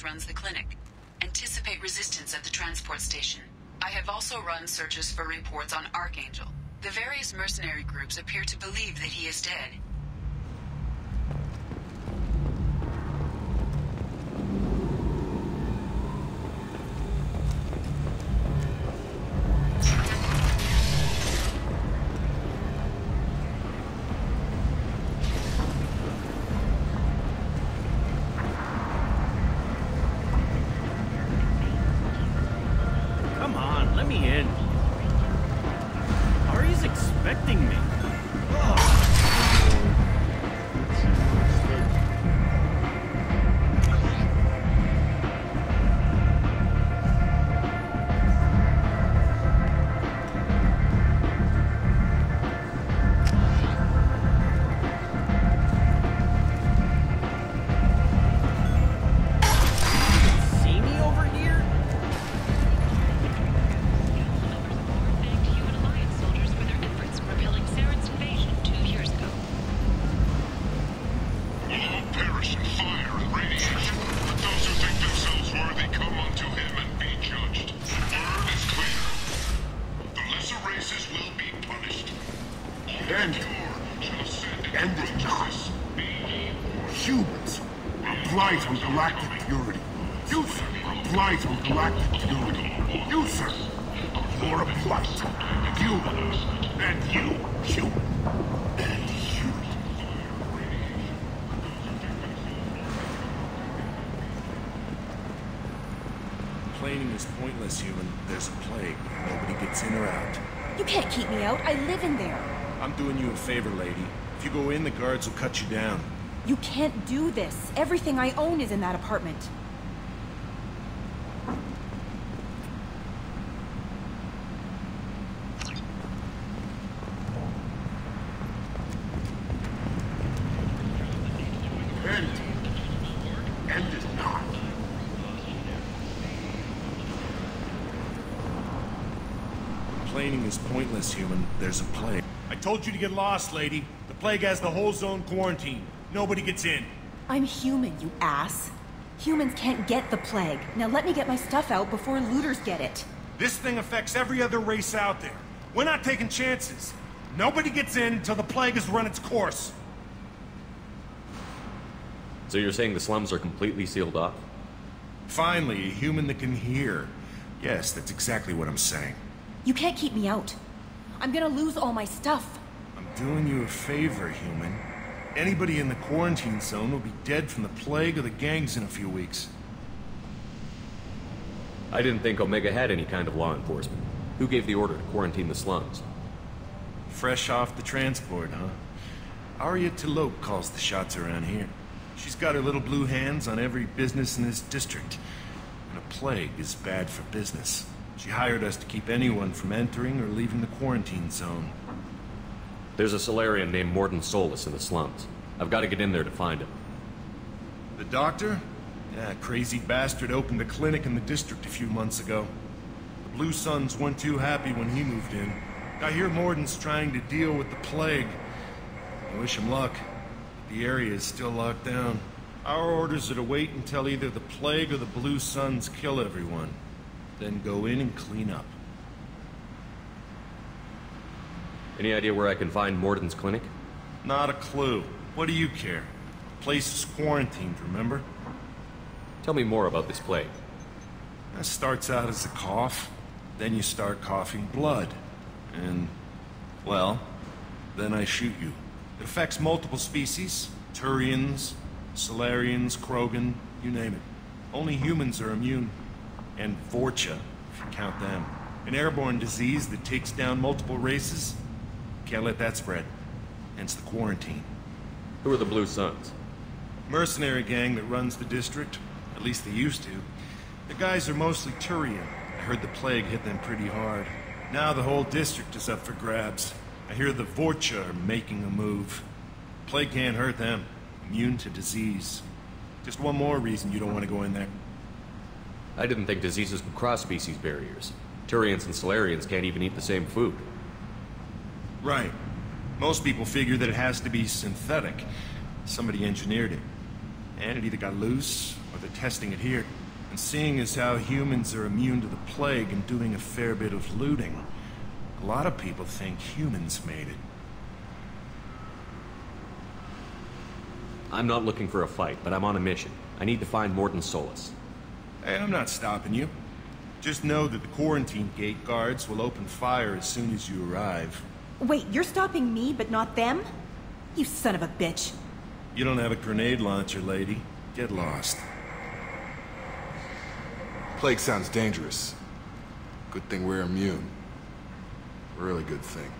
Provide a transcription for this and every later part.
Runs the clinic. Anticipate resistance at the transport station. I have also run searches for reports on Archangel. The various mercenary groups appear to believe that he is dead. Humans are blight on galactic purity. You, sir, are a blight on galactic purity. You, sir, you're a blight. You, and you, human. And you. Complaining is pointless, human. There's a plague. Nobody gets in or out. You can't keep me out. I live in there. I'm doing you a favor, lady. If you go in, the guards will cut you down. You can't do this. Everything I own is in that apartment. End is not. Complaining is pointless, human. There's a plague. I told you to get lost, lady. The plague has the whole zone quarantined. Nobody gets in. I'm human, you ass. Humans can't get the plague. Now let me get my stuff out before looters get it. This thing affects every other race out there. We're not taking chances. Nobody gets in until the plague has run its course. So you're saying the slums are completely sealed off? Finally, a human that can hear. Yes, that's exactly what I'm saying. You can't keep me out. I'm gonna lose all my stuff. I'm doing you a favor, human. Anybody in the quarantine zone will be dead from the plague or the gangs in a few weeks. I didn't think Omega had any kind of law enforcement. Who gave the order to quarantine the slums? Fresh off the transport, huh? Arya Tilok calls the shots around here. She's got her little blue hands on every business in this district. And a plague is bad for business. She hired us to keep anyone from entering or leaving the quarantine zone. There's a Solarian named Mordin Solus in the slums. I've got to get in there to find him. The doctor? Yeah, crazy bastard opened a clinic in the district a few months ago. The Blue Suns weren't too happy when he moved in. I hear Mordin's trying to deal with the plague. I wish him luck. The area is still locked down. Our orders are to wait until either the plague or the Blue Suns kill everyone. Then go in and clean up. Any idea where I can find Mordin's clinic? Not a clue. What do you care? The place is quarantined, remember? Tell me more about this plague. That starts out as a cough. Then you start coughing blood. And, well, then I shoot you. It affects multiple species. Turians, Solarians, Krogan, you name it. Only humans are immune. And Vorcha, if you count them. An airborne disease that takes down multiple races. Can't let that spread. Hence the quarantine. Who are the Blue Suns? Mercenary gang that runs the district. At least they used to. The guys are mostly Turian. I heard the plague hit them pretty hard. Now the whole district is up for grabs. I hear the Vorcha are making a move. Plague can't hurt them. Immune to disease. Just one more reason you don't want to go in there. I didn't think diseases could cross species barriers. Turians and Solarians can't even eat the same food. Right. Most people figure that it has to be synthetic. Somebody engineered it. And it either got loose, or they're testing it here. And seeing as how humans are immune to the plague and doing a fair bit of looting, a lot of people think humans made it. I'm not looking for a fight, but I'm on a mission. I need to find Mordin Solus. Hey, I'm not stopping you. Just know that the quarantine gate guards will open fire as soon as you arrive. Wait, you're stopping me, but not them? You son of a bitch. You don't have a grenade launcher, lady. Get lost. Plague sounds dangerous. Good thing we're immune. Really good thing.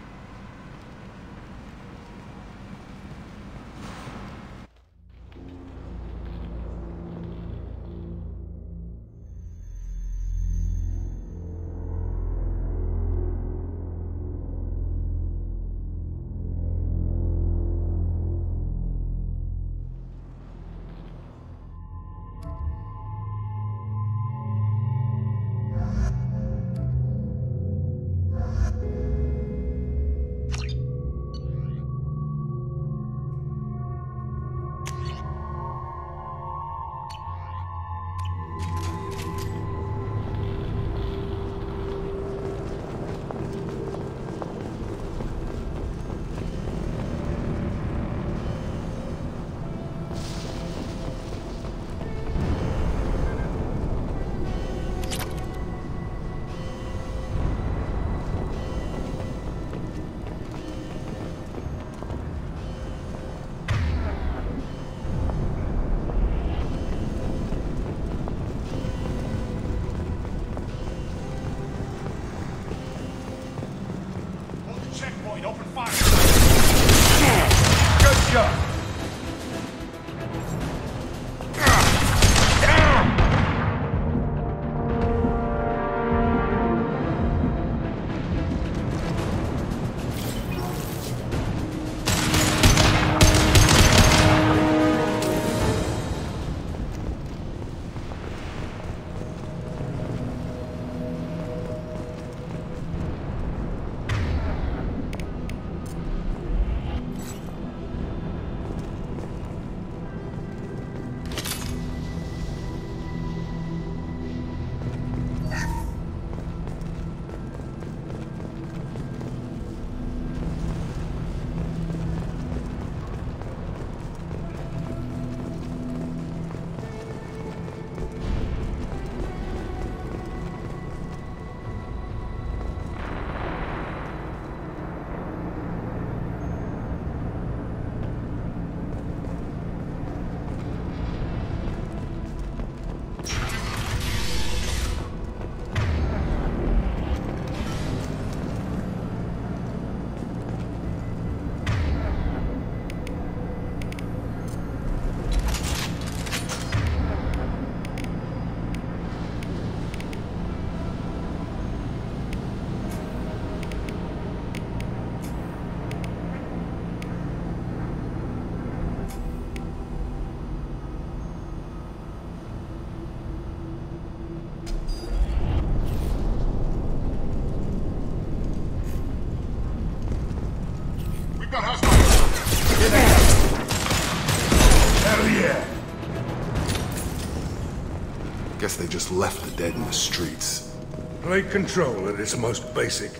guess they just left the dead in the streets. Plague control at its most basic.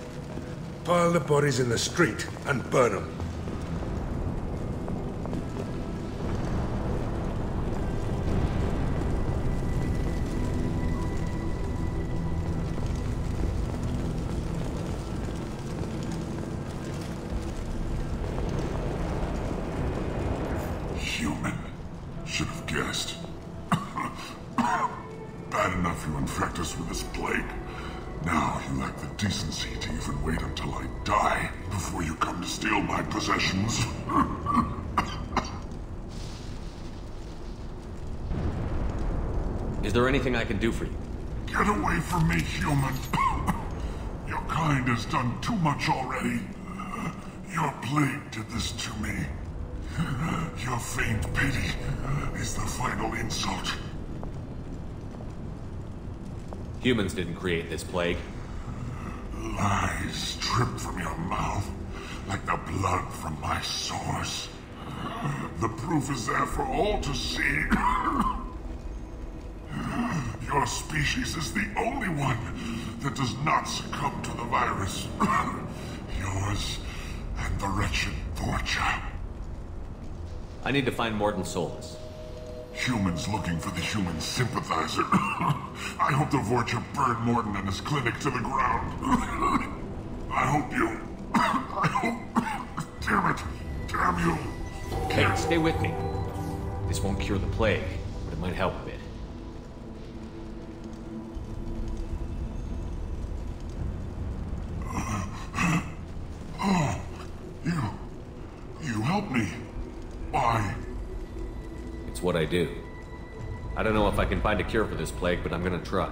Pile the bodies in the street and burn them. Human. Should have guessed. Bad enough you infect us with this plague. Now you lack the decency to even wait until I die before you come to steal my possessions. Is there anything I can do for you? Get away from me, human. Your kind has done too much already. Your plague did this to me. Your faint pity is the final insult. Humans didn't create this plague. Lies drip from your mouth like the blood from my sores. The proof is there for all to see. Your species is the only one that does not succumb to the virus. Yours and the wretched Vorcha. I need to find Morden Solus. Humans looking for the human sympathizer. I hope the Vorcha burned Morden and his clinic to the ground. I hope you... I hope... Damn it. Damn you. Kate, stay with me. This won't cure the plague, but it might help a bit. Oh, you helped me. Why? It's what I do. I don't know if I can find a cure for this plague, but I'm gonna try.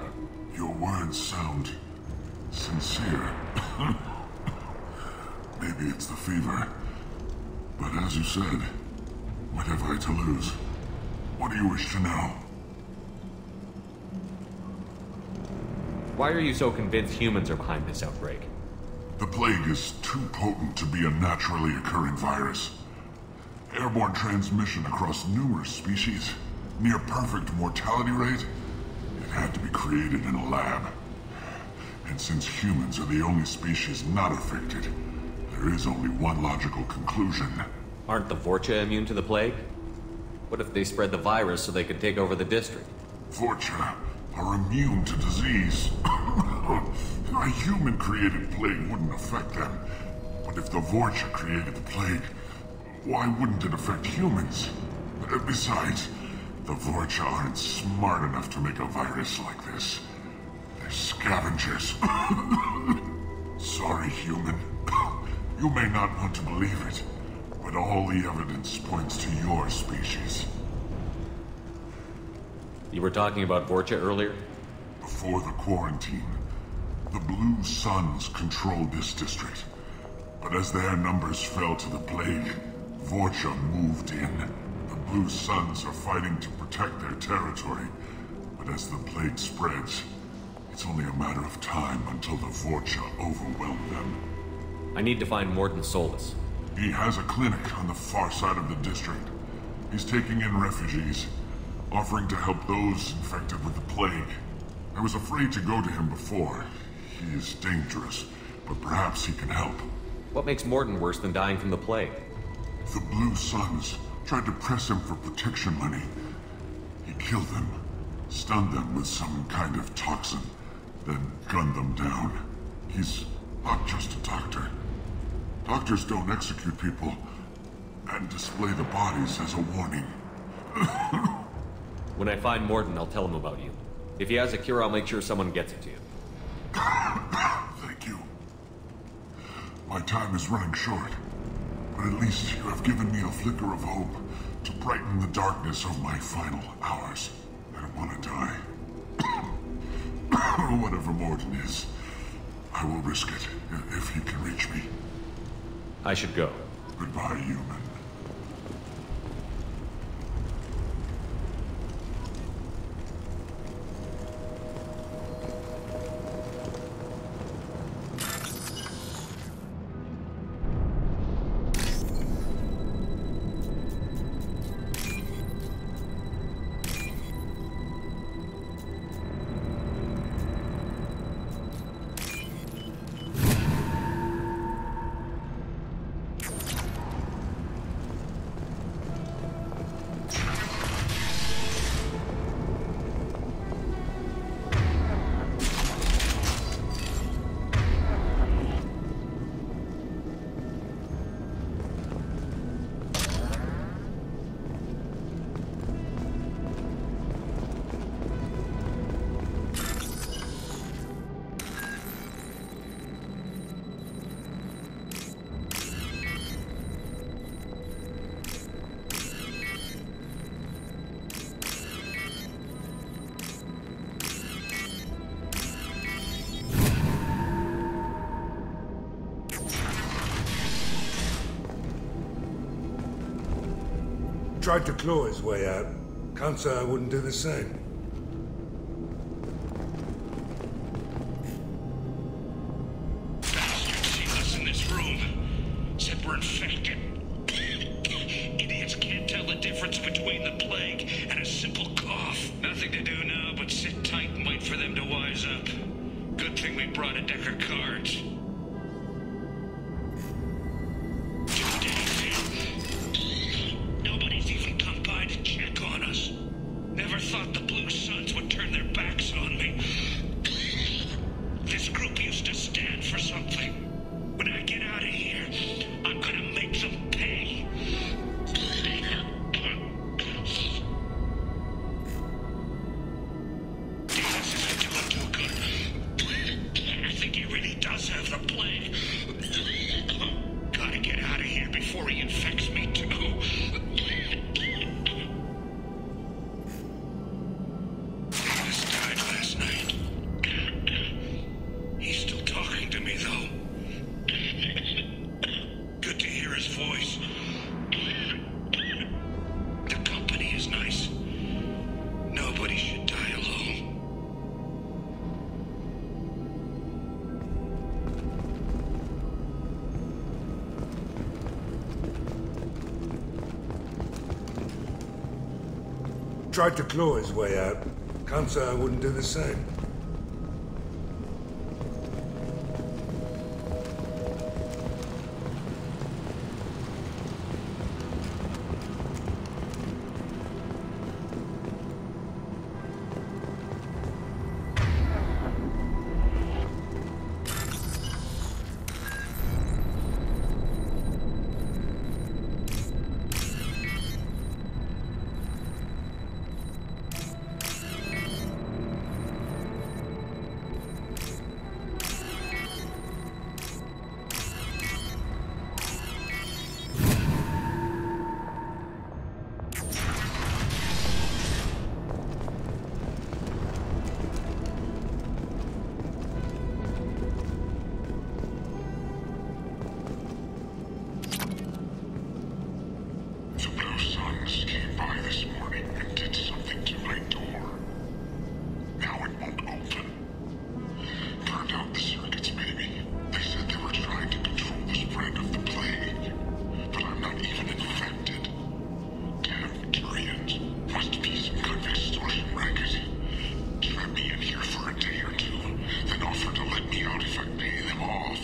Your words sound sincere. Maybe it's the fever. But as you said, what have I to lose? What do you wish to know? Why are you so convinced humans are behind this outbreak? The plague is too potent to be a naturally occurring virus. Airborne transmission across numerous species, near perfect mortality rate. It had to be created in a lab. And since humans are the only species not affected, there is only one logical conclusion. Aren't the Vorcha immune to the plague? What if they spread the virus so they could take over the district? Vorcha are immune to disease. A human-created plague wouldn't affect them. But if the Vorcha created the plague, why wouldn't it affect humans? Besides, the Vorcha aren't smart enough to make a virus like this. They're scavengers. Sorry, human. You may not want to believe it, but all the evidence points to your species. You were talking about Vorcha earlier? Before the quarantine, the Blue Suns controlled this district. But as their numbers fell to the plague, Vorcha moved in. The Blue Suns are fighting to protect their territory. But as the plague spreads, it's only a matter of time until the Vorcha overwhelm them. I need to find Morden Solus. He has a clinic on the far side of the district. He's taking in refugees, offering to help those infected with the plague. I was afraid to go to him before. He is dangerous, but perhaps he can help. What makes Morden worse than dying from the plague? The Blue Suns tried to press him for protection money. He killed them, stunned them with some kind of toxin, then gunned them down. He's not just a doctor. Doctors don't execute people and display the bodies as a warning. When I find Morden, I'll tell him about you. If he has a cure, I'll make sure someone gets it to you. Thank you. My time is running short, but at least you have given me a flicker of hope to brighten the darkness of my final hours. I don't want to die. Whatever Morden is, I will risk it if he can reach me. I should go. Goodbye, human. Tried to claw his way out. Can't say I wouldn't do the same. Bastards seen us in this room. Said we're infected. Idiots can't tell the difference between the plague and a simple cough. Nothing to do now but sit tight and wait for them to wise up. Good thing we brought a deck of cards. 2 days in. Nobody's even come by to check on us. Never thought the Blue Suns would turn their backs on me. This group used to stand for something. When I get out of here, I'm gonna make them pay. This isn't doing too good. I think he really does have the plague. Gotta get out of here before he infects me too. Davis died last night. He's still talking to me though. Good to hear his voice. The company is nice. Nobody should die alone. Tried to claw his way out. Can't say I wouldn't do the same. The Blue Suns came by this morning and did something to my door. Now it won't open. Turned out the circuits, maybe. They said they were trying to control the spread of the plague. But I'm not even infected. Damn Tyrians. Must be some kind of extortion racket. Trap me in here for a day or two, then offer to let me out if I pay them off.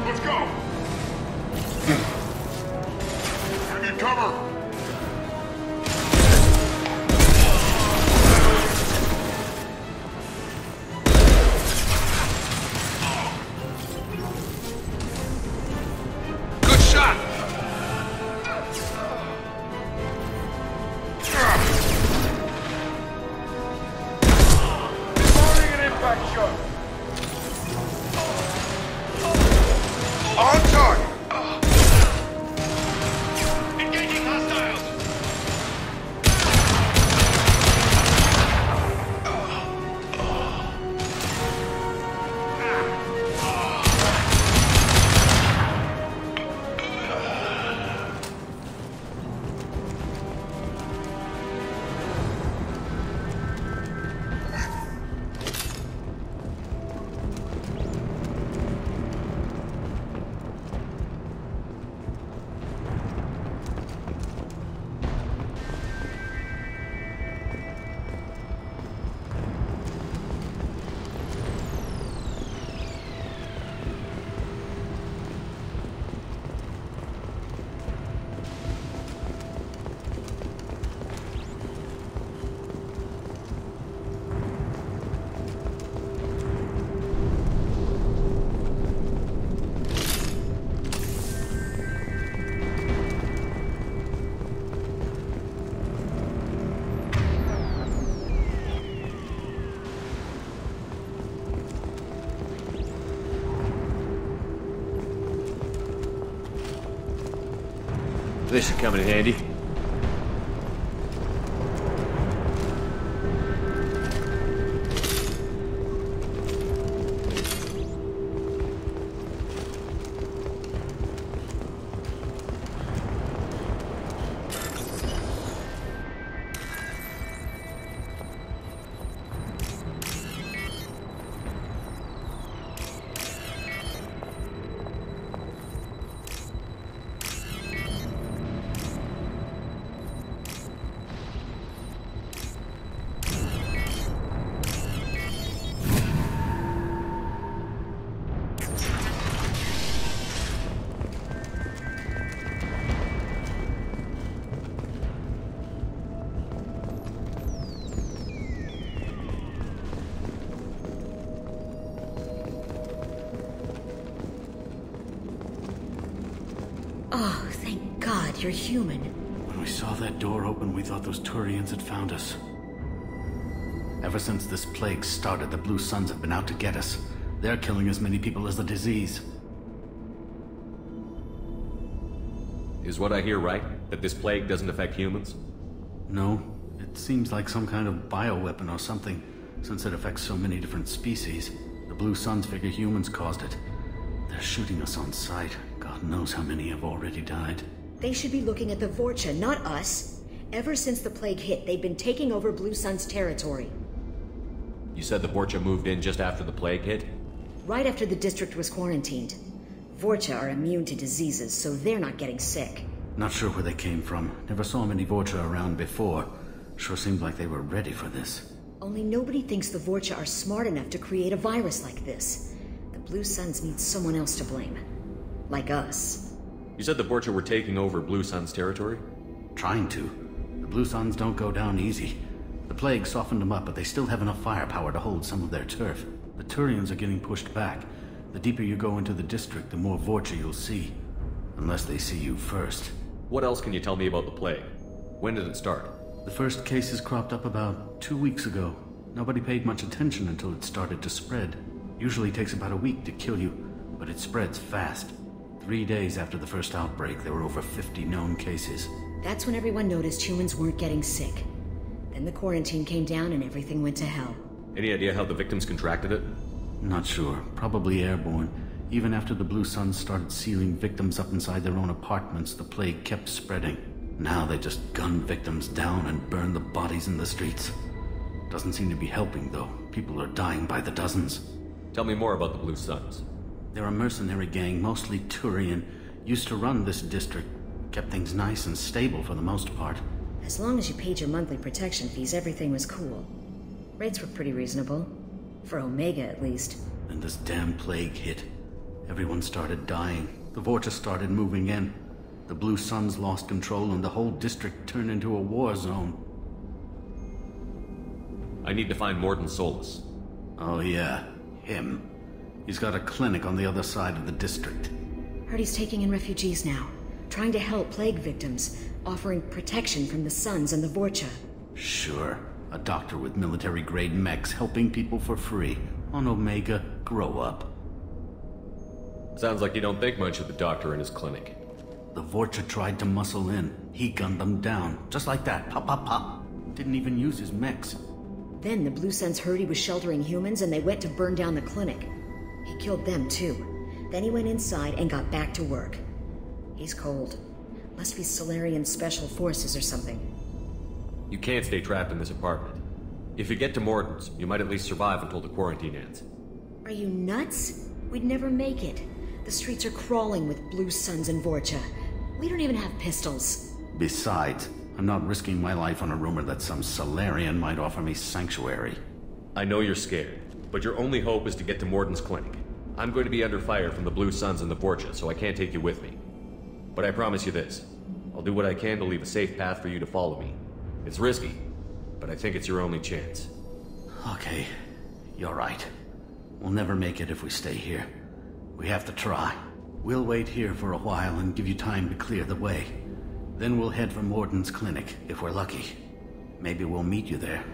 Let's go! I need cover! Good shot! Firing an impact shot! On target! Engaging hostile This should come in handy. Oh, thank God you're human. When we saw that door open, we thought those Turians had found us. Ever since this plague started, the Blue Suns have been out to get us. They're killing as many people as the disease. Is what I hear right? That this plague doesn't affect humans? No, it seems like some kind of bioweapon or something, since it affects so many different species. The Blue Suns figure humans caused it. They're shooting us on sight. God knows how many have already died. They should be looking at the Vorcha, not us. Ever since the plague hit, they've been taking over Blue Sun's territory. You said the Vorcha moved in just after the plague hit? Right after the district was quarantined. Vorcha are immune to diseases, so they're not getting sick. Not sure where they came from. Never saw many Vorcha around before. Sure seemed like they were ready for this. Only nobody thinks the Vorcha are smart enough to create a virus like this. The Blue Suns need someone else to blame. Like us. You said the Vorcha were taking over Blue Sun's territory? Trying to. The Blue Suns don't go down easy. The plague softened them up, but they still have enough firepower to hold some of their turf. The Turians are getting pushed back. The deeper you go into the district, the more Vorcha you'll see. Unless they see you first. What else can you tell me about the plague? When did it start? The first cases cropped up about 2 weeks ago. Nobody paid much attention until it started to spread. Usually takes about a week to kill you, but it spreads fast. 3 days after the first outbreak, there were over 50 known cases. That's when everyone noticed humans weren't getting sick. Then the quarantine came down and everything went to hell. Any idea how the victims contracted it? Not sure. Probably airborne. Even after the Blue Suns started sealing victims up inside their own apartments, the plague kept spreading. Now they just gun victims down and burn the bodies in the streets. Doesn't seem to be helping, though. People are dying by the dozens. Tell me more about the Blue Suns. They're a mercenary gang, mostly Turian. Used to run this district. Kept things nice and stable for the most part. As long as you paid your monthly protection fees, everything was cool. Rates were pretty reasonable. For Omega, at least. Then this damn plague hit. Everyone started dying. The Vorcha started moving in. The Blue Suns lost control and the whole district turned into a war zone. I need to find Mordin Solus. Oh yeah, him. He's got a clinic on the other side of the district. Heard he's taking in refugees now. Trying to help plague victims. Offering protection from the Suns and the Vorcha. Sure. A doctor with military-grade mechs helping people for free. On Omega, grow up. Sounds like you don't think much of the doctor and his clinic. The Vorcha tried to muscle in. He gunned them down. Just like that. Pop, pop, pop. Didn't even use his mechs. Then the Blue Suns heard he was sheltering humans and they went to burn down the clinic. He killed them too. Then he went inside and got back to work. He's cold. Must be Solarian Special Forces or something. You can't stay trapped in this apartment. If you get to Mordin's, you might at least survive until the quarantine ends. Are you nuts? We'd never make it. The streets are crawling with Blue Suns and Vorcha. We don't even have pistols. Besides, I'm not risking my life on a rumor that some Solarian might offer me sanctuary. I know you're scared, but your only hope is to get to Mordin's clinic. I'm going to be under fire from the Blue Suns and the Vorcha, so I can't take you with me. But I promise you this. I'll do what I can to leave a safe path for you to follow me. It's risky, but I think it's your only chance. Okay, you're right. We'll never make it if we stay here. We have to try. We'll wait here for a while and give you time to clear the way. Then we'll head for Mordin's clinic, if we're lucky. Maybe we'll meet you there.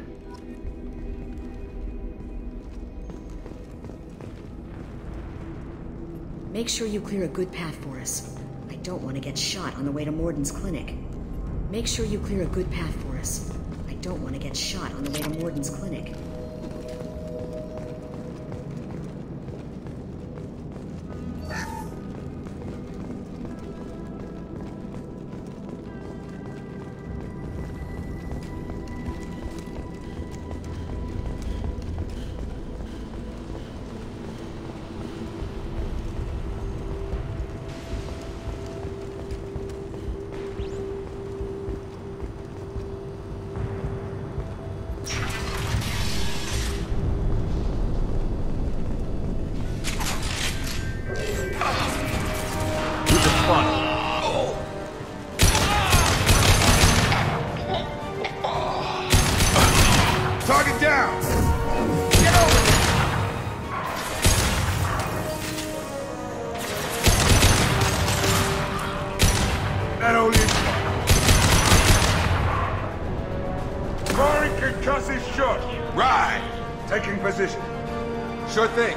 Make sure you clear a good path for us. I don't want to get shot on the way to Mordin's clinic. Make sure you clear a good path for us. I don't want to get shot on the way to Mordin's clinic. Target down! Get over there! That only is one. Firing concussive shot. Right! Taking position. Sure thing.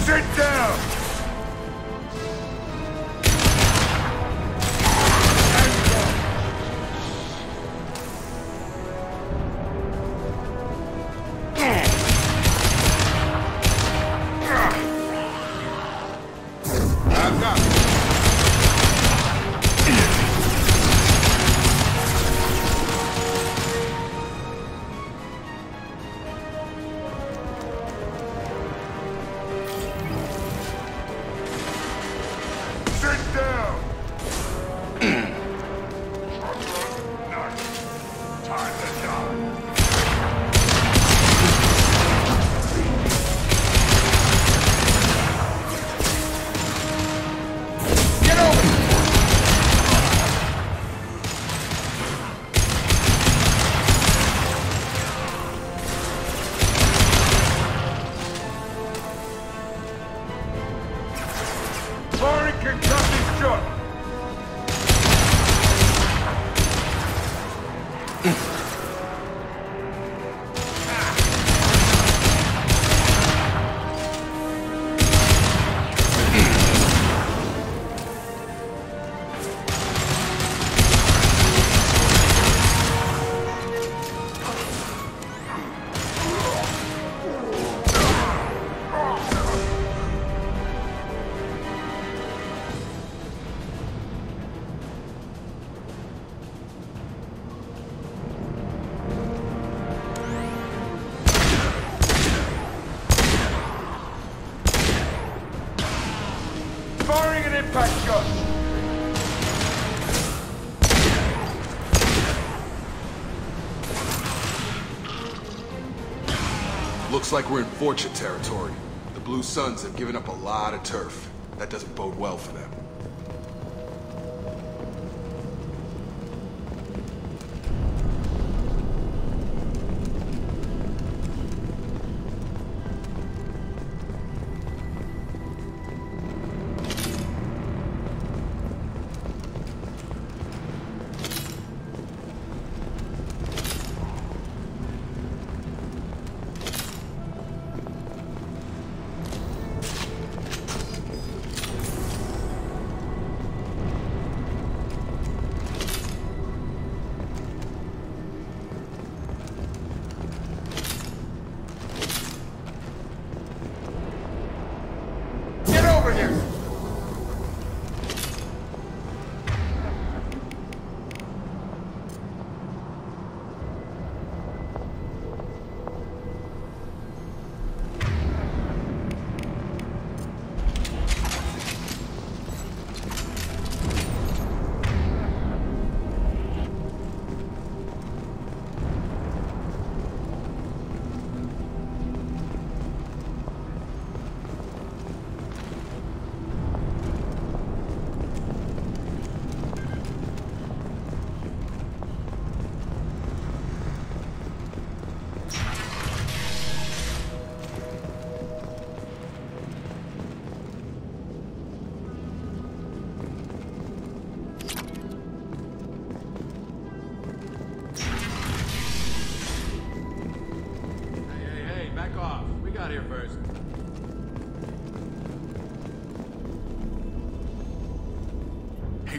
Sit down! I've got it. Sit down! Time to die. Get over here! Firing concussive shot. Firing an impact shot. Looks like we're in Fortune territory. The Blue Suns have given up a lot of turf. That doesn't bode well for them.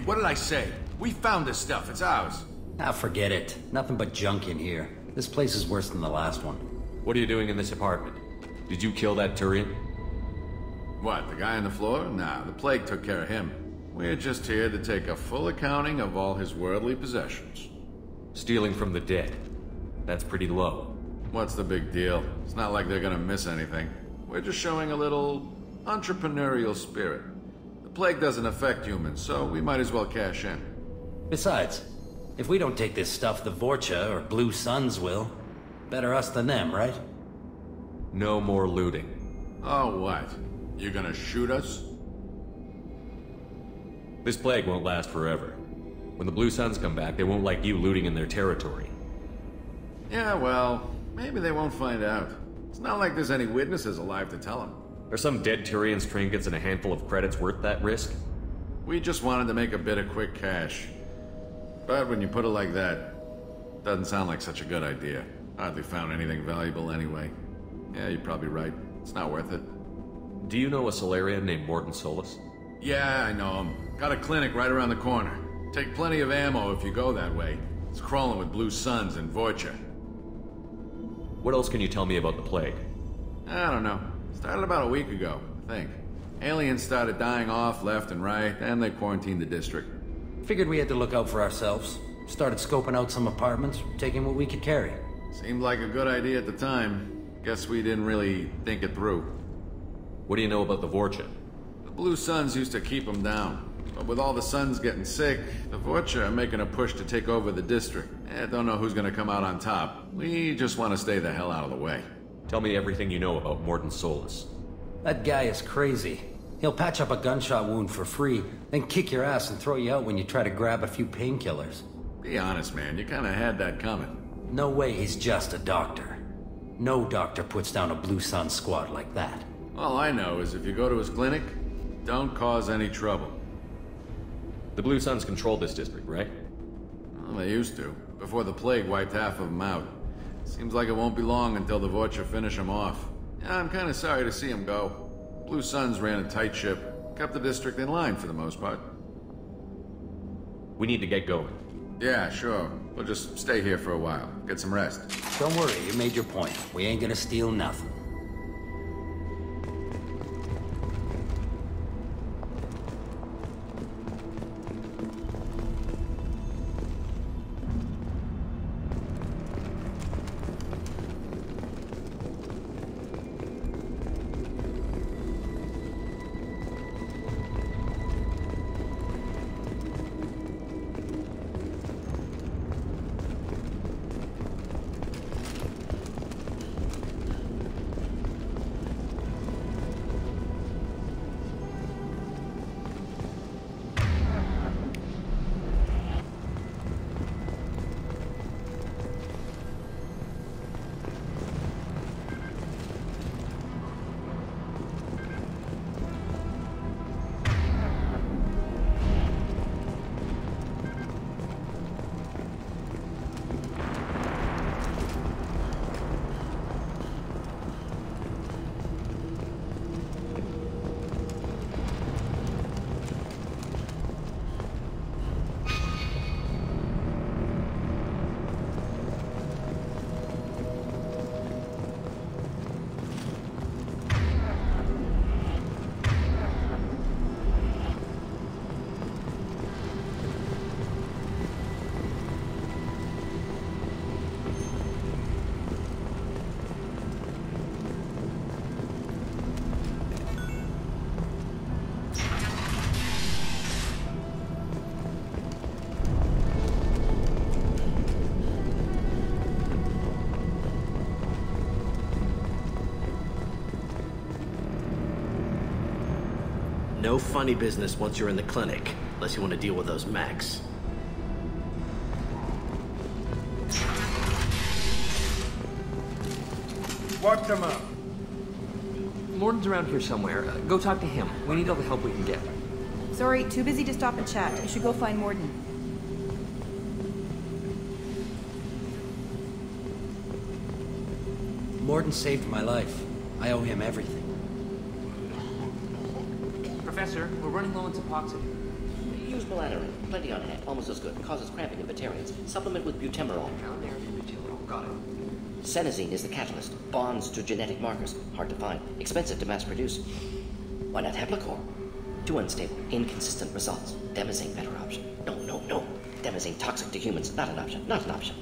what did I say? We found this stuff, it's ours. Ah, forget it. Nothing but junk in here. This place is worse than the last one. What are you doing in this apartment? Did you kill that Turian? What, the guy on the floor? Nah, the plague took care of him. We're just here to take a full accounting of all his worldly possessions. Stealing from the dead. That's pretty low. What's the big deal? It's not like they're gonna miss anything. We're just showing a little entrepreneurial spirit. The plague doesn't affect humans, so we might as well cash in. Besides, if we don't take this stuff, the Vorcha or Blue Suns will. Better us than them, right? No more looting. Oh, what? You gonna shoot us? This plague won't last forever. When the Blue Suns come back, they won't like you looting in their territory. Yeah, well, maybe they won't find out. It's not like there's any witnesses alive to tell them. Are some dead Turians' trinkets and a handful of credits worth that risk? We just wanted to make a bit of quick cash. But when you put it like that, doesn't sound like such a good idea. Hardly found anything valuable anyway. Yeah, you're probably right. It's not worth it. Do you know a Solarian named Morden Solus? Yeah, I know him. Got a clinic right around the corner. Take plenty of ammo if you go that way. It's crawling with Blue Suns and Vorcha. What else can you tell me about the plague? I don't know. Started about a week ago, I think. Aliens started dying off left and right, and they quarantined the district. Figured we had to look out for ourselves. Started scoping out some apartments, taking what we could carry. Seemed like a good idea at the time. Guess we didn't really think it through. What do you know about the Vorcha? The Blue Suns used to keep them down. But with all the Suns getting sick, the Vorcha are making a push to take over the district. Don't know who's gonna come out on top. We just want to stay the hell out of the way. Tell me everything you know about Morden Solus. That guy is crazy. He'll patch up a gunshot wound for free, then kick your ass and throw you out when you try to grab a few painkillers. Be honest, man. You kinda had that coming. No way he's just a doctor. No doctor puts down a Blue Sun squad like that. All I know is if you go to his clinic, don't cause any trouble. The Blue Suns control this district, right? Well, they used to, before the plague wiped half of them out. Seems like it won't be long until the Vorcha finish them off. Yeah, I'm kinda sorry to see them go. Blue Suns ran a tight ship, kept the district in line for the most part. We need to get going. Yeah, sure. We'll just stay here for a while, get some rest. Don't worry, you made your point. We ain't gonna steal nothing. No funny business once you're in the clinic, unless you want to deal with those mechs. Lock them up. Morden's around here somewhere. Go talk to him. We need all the help we can get. Sorry, too busy to stop and chat. You should go find Morden. Morden saved my life. I owe him everything. Professor, we're running low on Suboxone. Use melatonin. Plenty on hand. Almost as good. Causes cramping in vegetarians. Supplement with butemerol. Got it. Senesine is the catalyst. Bonds to genetic markers. Hard to find. Expensive to mass produce. Why not Heplicor? Too unstable. Inconsistent results. Demazine better option. No. Demazine toxic to humans. Not an option. Not an option.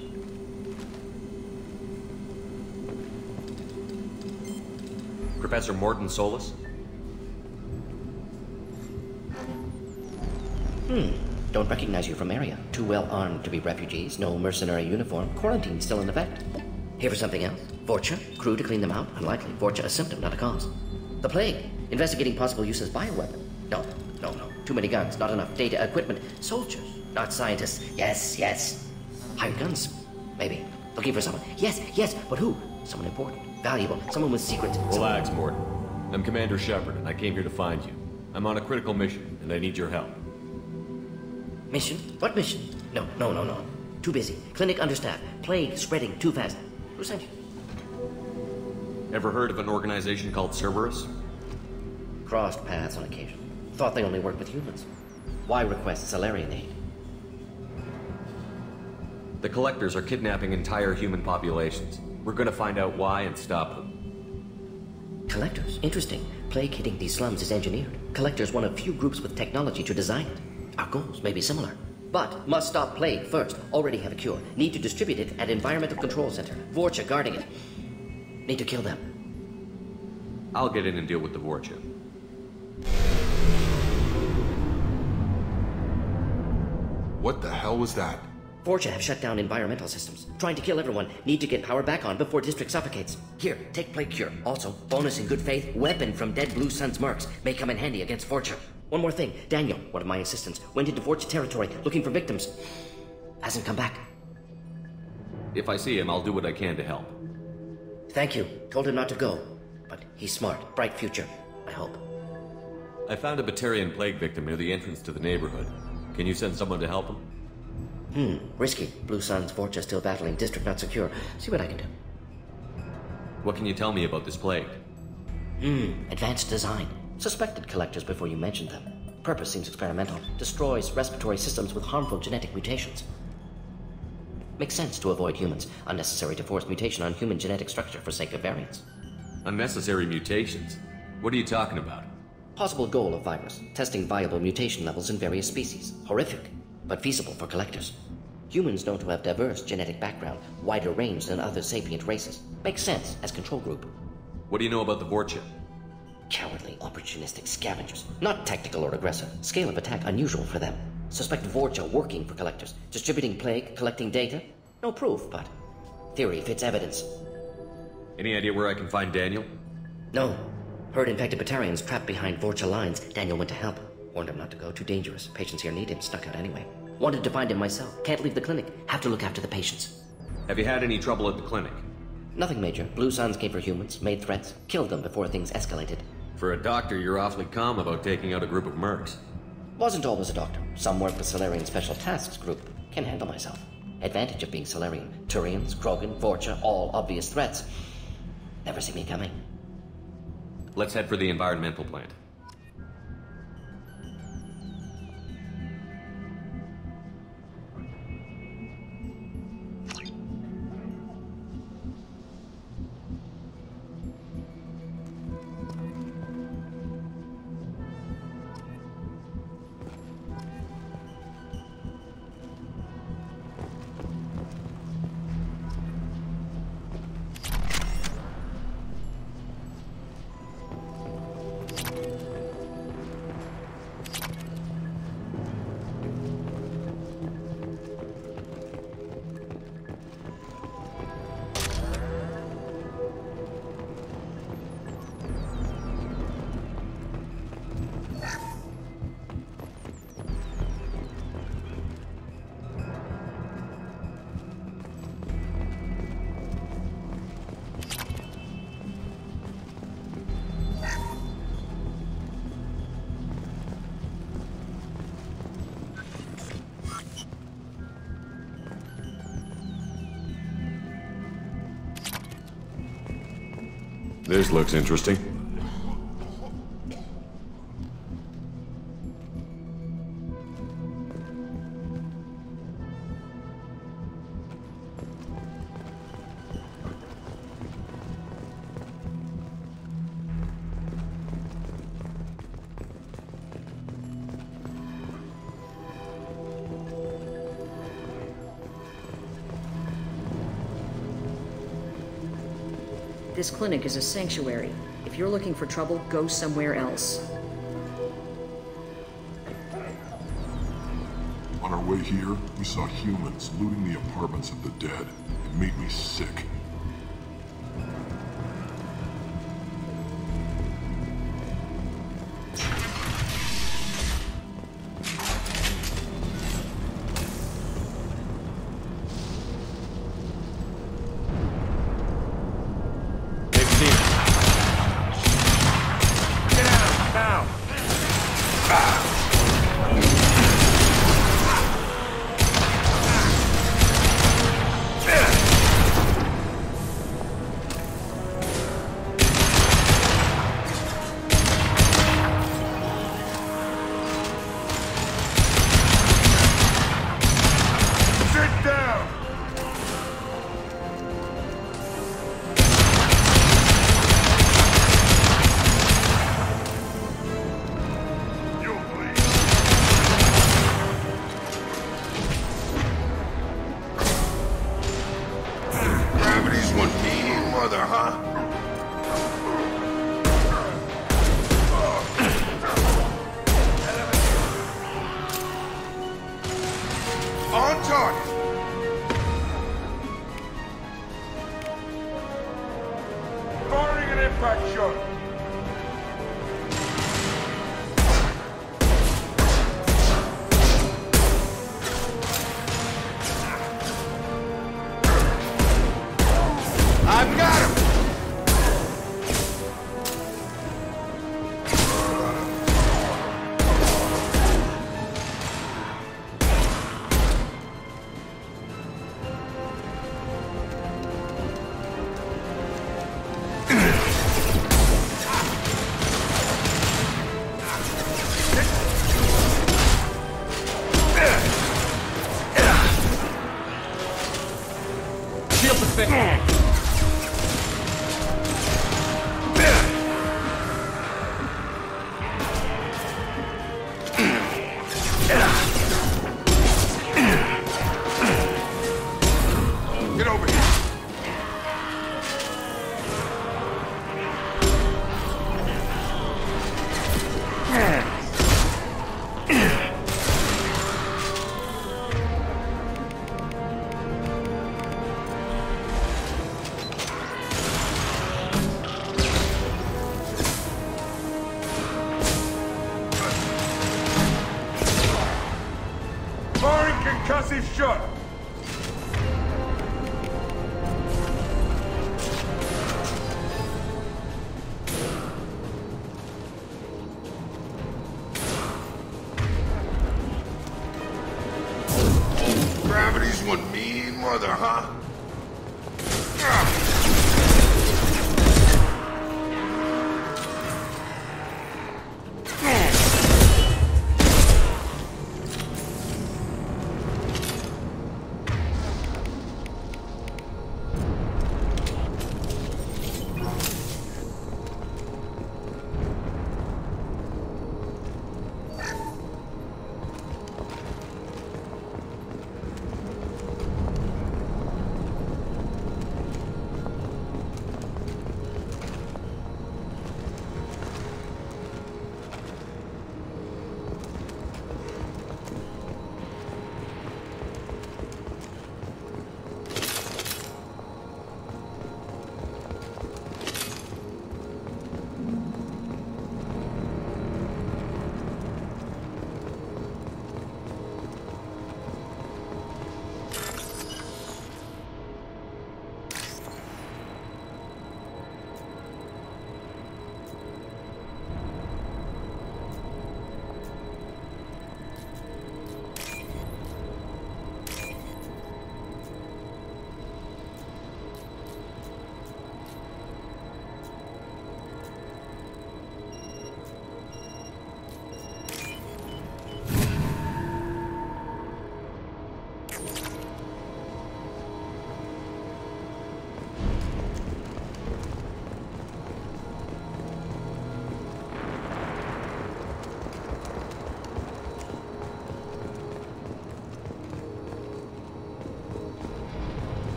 Professor Morton Solus? Don't recognize you from area. Too well armed to be refugees. No mercenary uniform. Quarantine still in effect. Here for something else? Vorcha? Crew to clean them out? Unlikely. Vorcha a symptom, not a cause. The plague? Investigating possible use as bioweapon? No. Too many guns, not enough data, equipment. Soldiers, not scientists. Yes. Hired guns? Maybe. Looking for someone. Yes, but who? Someone important, valuable, someone with secrets. Relax, Morton. I'm Commander Shepard, and I came here to find you. I'm on a critical mission, and I need your help. Mission? What mission? No. Too busy. Clinic understaffed. Plague spreading too fast. Who sent you? Ever heard of an organization called Cerberus? Crossed paths on occasion. Thought they only worked with humans. Why request Salarian aid? The Collectors are kidnapping entire human populations. We're gonna find out why and stop them. Collectors? Interesting. Plague hitting these slums is engineered. Collectors one of few groups with technology to design it. Our goals may be similar. But must stop plague first. Already have a cure. Need to distribute it at Environmental Control Center. Vorcha guarding it. Need to kill them. I'll get in and deal with the Vorcha. What the hell was that? Vorcha have shut down environmental systems. Trying to kill everyone. Need to get power back on before district suffocates. Here, take plague cure. Also, bonus in good faith, weapon from dead Blue Sun's mercs. May come in handy against Vorcha. One more thing. Daniel, one of my assistants, went into Vorcha territory looking for victims. Hasn't come back. If I see him, I'll do what I can to help. Thank you. Told him not to go. But he's smart. Bright future. I hope. I found a Batarian plague victim near the entrance to the neighborhood. Can you send someone to help him? Risky. Blue Sun's Vorcha still battling. District not secure. See what I can do. What can you tell me about this plague? Advanced design. Suspected collectors before you mentioned them. Purpose seems experimental. Destroys respiratory systems with harmful genetic mutations. Makes sense to avoid humans. Unnecessary to force mutation on human genetic structure for sake of variants. Unnecessary mutations? What are you talking about? Possible goal of virus. Testing viable mutation levels in various species. Horrific, but feasible for collectors. Humans known to have diverse genetic background, wider range than other sapient races. Makes sense as control group. What do you know about the Vorcha? Cowardly, opportunistic scavengers. Not tactical or aggressive. Scale of attack unusual for them. Suspect Vorcha working for collectors. Distributing plague, collecting data. No proof, but theory fits evidence. Any idea where I can find Daniel? No. Heard infected Batarians trapped behind Vorcha lines. Daniel went to help. Warned him not to go. Too dangerous. Patients here need him. Snuck out anyway. Wanted to find him myself. Can't leave the clinic. Have to look after the patients. Have you had any trouble at the clinic? Nothing major. Blue Suns came for humans, made threats, killed them before things escalated. For a doctor, you're awfully calm about taking out a group of mercs. Wasn't always a doctor. Some work with Solarian Special Tasks Group. Can handle myself. Advantage of being Solarian. Turians, Krogan, Vorcha, all obvious threats. Never see me coming. Let's head for the environmental plant. This looks interesting. This clinic is a sanctuary. If you're looking for trouble, go somewhere else. On our way here, we saw humans looting the apartments of the dead. It made me sick.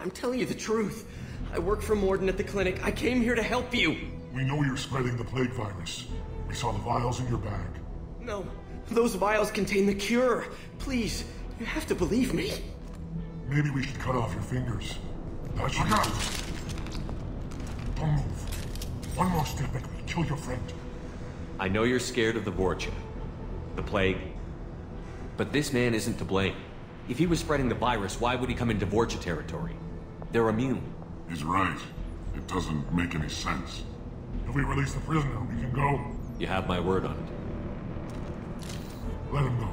I'm telling you the truth. I work for Morden at the clinic. I came here to help you. We know you're spreading the plague virus. We saw the vials in your bag. No, those vials contain the cure. Please, you have to believe me. Maybe we should cut off your fingers. That should help. Don't move. One more step and we'll kill your friend. I know you're scared of the Vorcha, the plague, but this man isn't to blame. If he was spreading the virus, why would he come into Vorcha territory? They're immune. He's right. It doesn't make any sense. If we release the prisoner, we can go. You have my word on it. Let him go.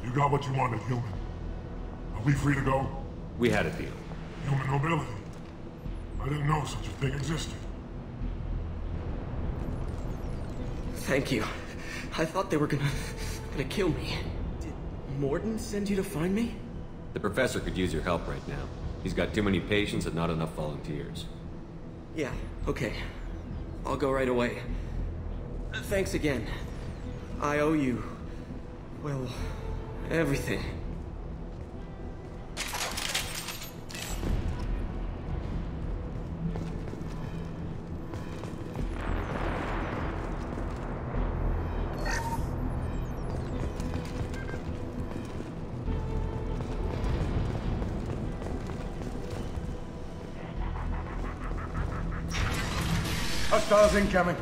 You got what you wanted, human. Are we free to go? We had a deal. Human nobility. I didn't know such a thing existed. Thank you. I thought they were gonna kill me. Did Morden send you to find me? The professor could use your help right now. He's got too many patients and not enough volunteers. Yeah, okay. I'll go right away. Thanks again. I owe you, well, everything. Hostiles incoming.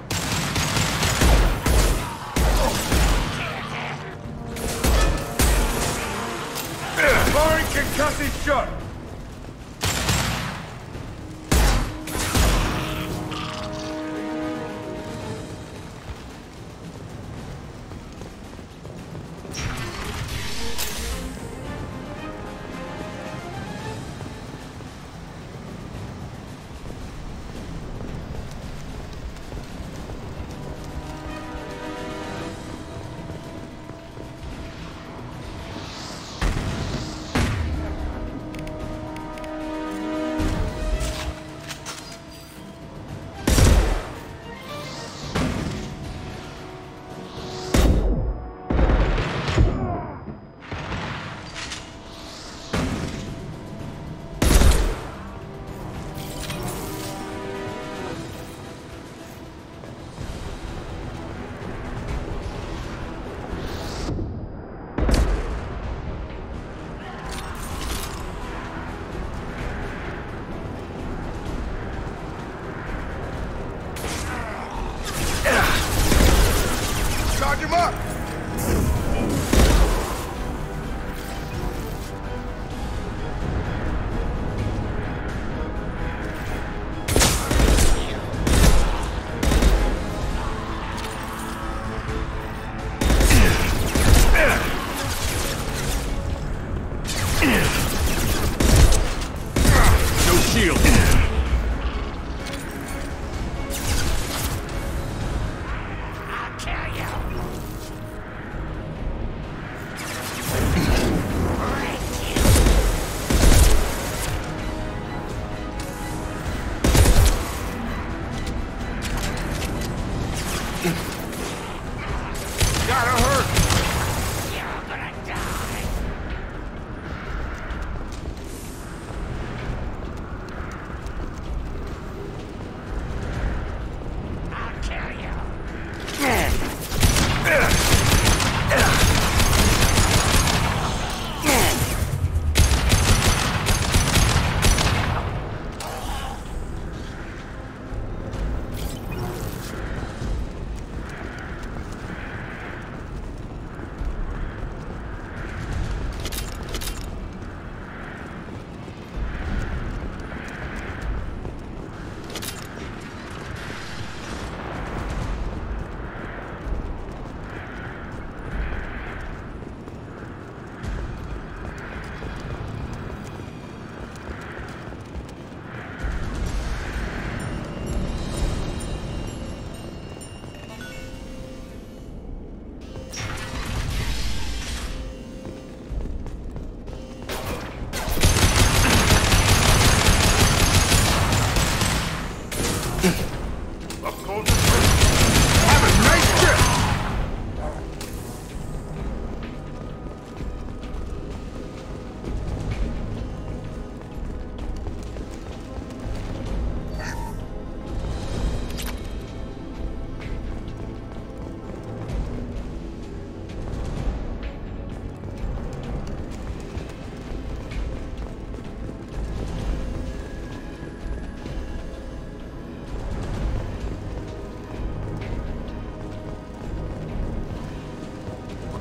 Firing concussive shot. Charge him up! No shield!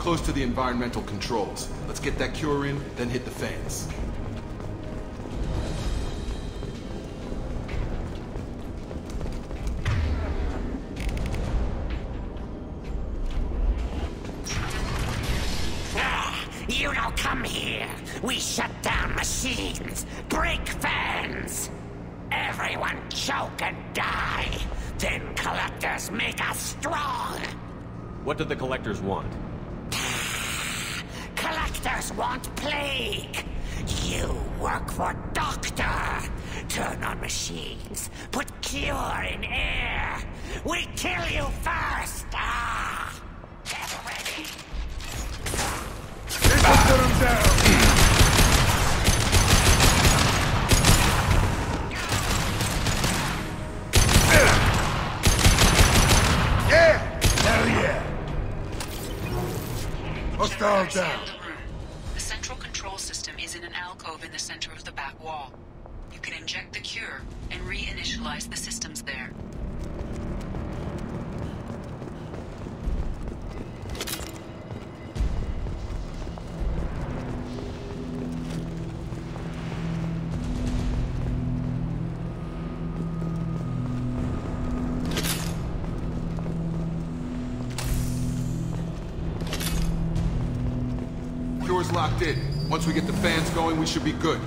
close to the environmental controls. Let's get that cure in, then hit the fans. You don't come here. We shut down machines, break fans. Everyone choke and die. Then collectors make us strong. What did the collectors want? Collectors want plague. You work for Doctor. Turn on machines. Put cure in air. We kill you first. Get ready. Put him down. Yeah! Hell yeah! Hostile down. The central control system is in an alcove in the center of the back wall. You can inject the cure and reinitialize the systems there. Cure's locked in. Once we get the fans going, we should be good.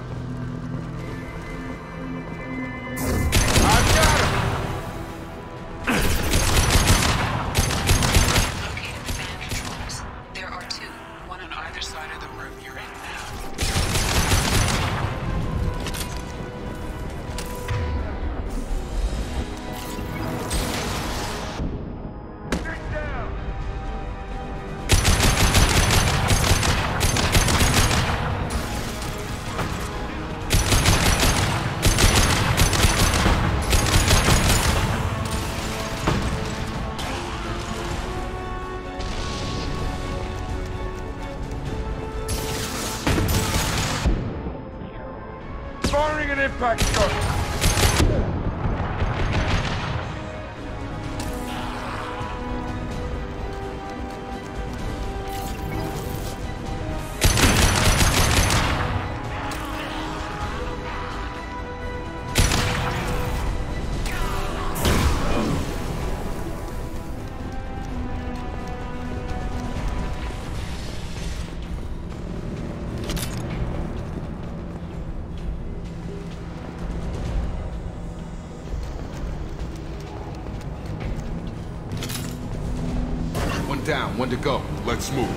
Firing an impact shot. One down, one to go. Let's move.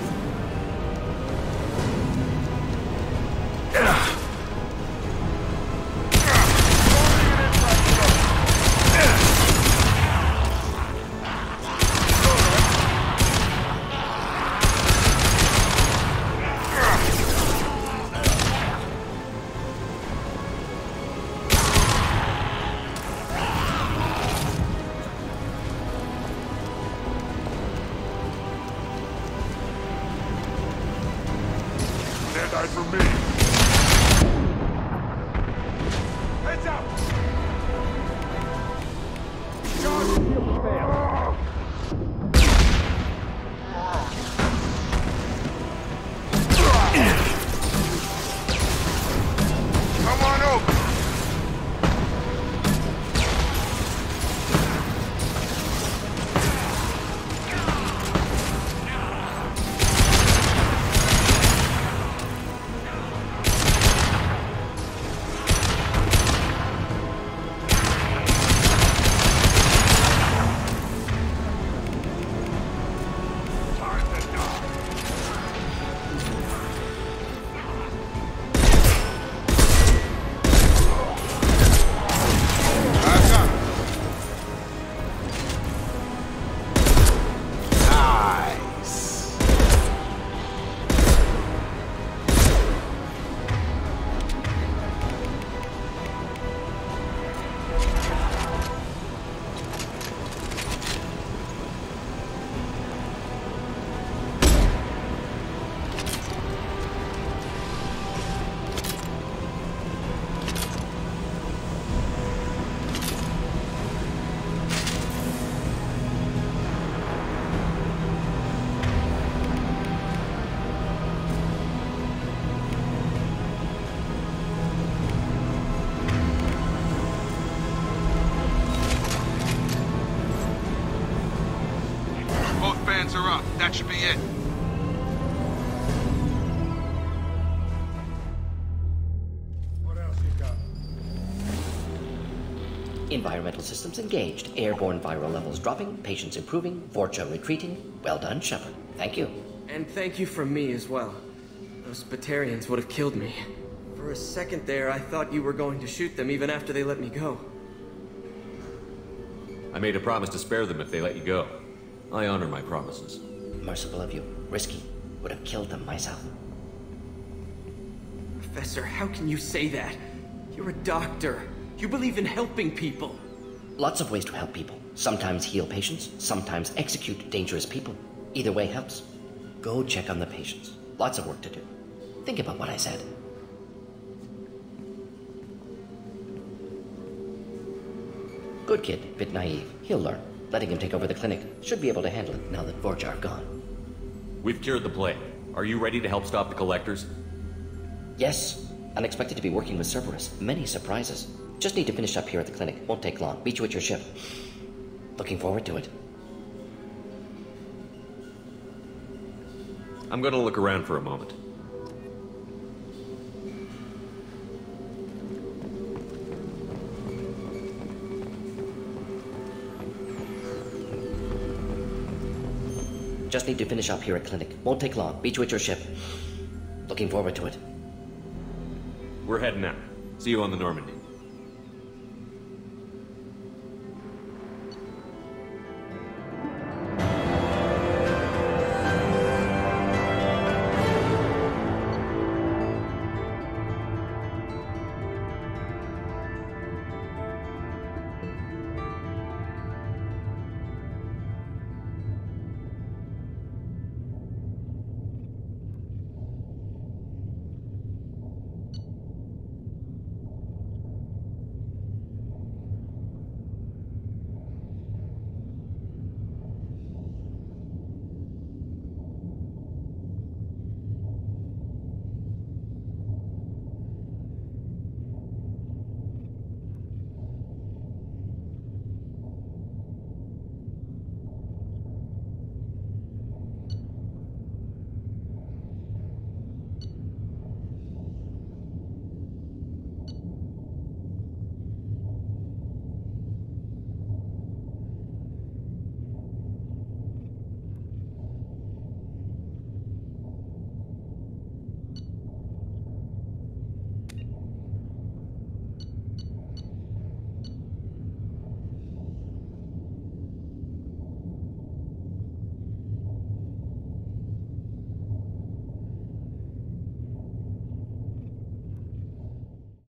Die for me. Heads up. Come on over. that should be it. What else you got? Environmental systems engaged. Airborne viral levels dropping. Patients improving. Vorcha retreating. Well done, Shepard. Thank you. And thank you from me as well. Those Batarians would have killed me. For a second there, I thought you were going to shoot them even after they let me go. I made a promise to spare them if they let you go. I honor my promises. Merciful of you. Risky. Would have killed them myself. Professor, how can you say that? You're a doctor. You believe in helping people. Lots of ways to help people. Sometimes heal patients, sometimes execute dangerous people. Either way helps. Go check on the patients. Lots of work to do. Think about what I said. Good kid, bit naive. He'll learn. Letting him take over the clinic. Should be able to handle it now that Vorcha are gone. We've cured the plague. Are you ready to help stop the collectors? Yes. Unexpected to be working with Cerberus. Many surprises. Just need to finish up here at the clinic. Won't take long. Meet you at your ship. Looking forward to it. I'm gonna look around for a moment. Just need to finish up here at clinic. Won't take long. Meet you at your ship. Looking forward to it. We're heading out. See you on the Normandy.